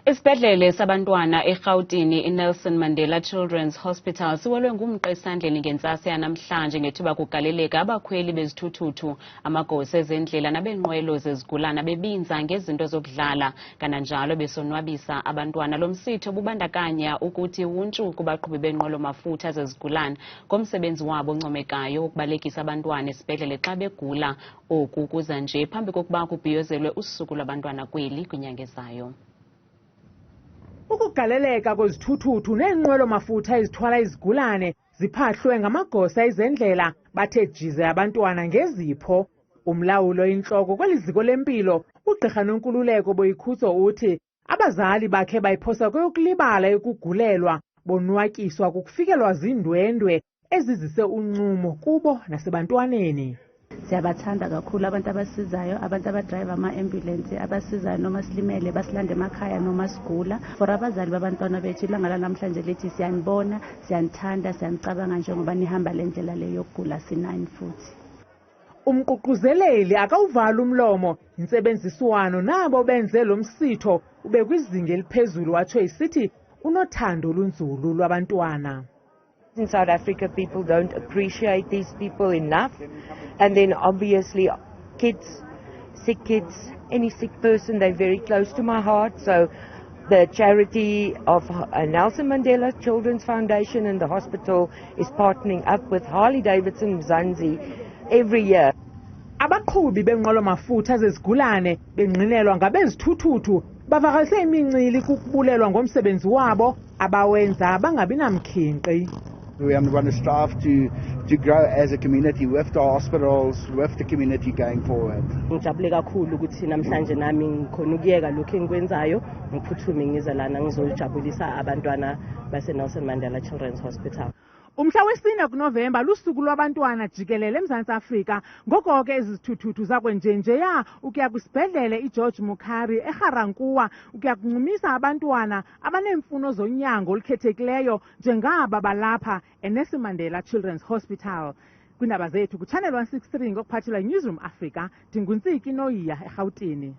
Isibhedlele sabantwana eRhawutini iNelson Mandela Children's Hospital siwelwe ngumq'esandleni ngentsasa yanamhlanje ngethuba kugaleleka abakhweli bezithuthuthu, amagosa ezendlela nabeenqwelo zezigulana bebinza ngezinto zokudlala, kananjalo besonwabisa abantwana. Lomsitho ububandakanya ukuthi huntshu kubaqhubi beenqwelo mafutha zezigulana ngomsebenzi wabo oncomekayo wokubalekisa abantwana esibhedlele xa begula. Oku kuza nje phambi kokuba kubhiyozelwe usuku lwabantwana kweli kwinyanga ezayo. Ukugaleleka kwezithuthuthu neenqwelo mafutha ezithwala izigulane ziphahlwe ngamagosa ezendlela bathe jize abantwana ngezipho. Umlawulo intloko kweli ziko lempilo, ugqirha Nonkululeko Boyikhuso uthi abazali bakhe bayiphosa kweyokulibala ekugulelwa, bonwatyiswa kukufikelwa zindwendwe ezizise uncumo kubo nasebantwaneni. Siyabathanda kakhulu abantu abasizayo, abantu abadrayiva ama-ambulance abasizayo noma silimele basilande emakhaya noma sigula. For abazali babantwana bethu ilanga lanamhlanje lithi siyanibona, siyanithanda, siyanicabanga njengoba nihamba le ndlela le yokugula sinani futhi. Umququzeleli akawuvala umlomo, intsebenziswano nabo benze Lomsitho ube kwizinga eliphezulu watsho isithi unothando olunzulu lwabantwana. In South Africa, people don't appreciate these people enough. And then obviously kids, sick kids, any sick person, they're very close to my heart. So the charity of Nelson Mandela Children's Foundation and the hospital is partnering up with Harley-Davidson Mzansi every year. Abaqhubi beenqwelo mafutha zezigulane bengqinelwa ngabezithuthuthu bavakalise imincili kukubulelwa ngomsebenzi wabo abawenza bangabi namkhinkqi. We want to strive to grow as a community with the hospitals, with the community going forward. Ngijabule kakhulu ukuthi namhlanje nami ngikhona ukuyeka lokho engikwenzayo ngiphuthume ngize lana ngizojabulisa abantwana base Nelson Mandela Children's Hospital. Umhla wesine kuNovemba lusuku lwabantwana jikelele eMzantsi Afrika. Ngoko ke izithuthuthu zakwenjenjeya ukuya kwisibhedlele iGeorge Mukhari eGarankuwa ukuya kuncumisa abantwana abaneemfuno zonyango olukhethekileyo njengaba balapha eNelson Mandela Children's Hospital. Kwiindaba zethu kuChannel 163 ngokuphathelwa yiNewsroom Africa, ndinguntsiki Noyiya eRhawutini.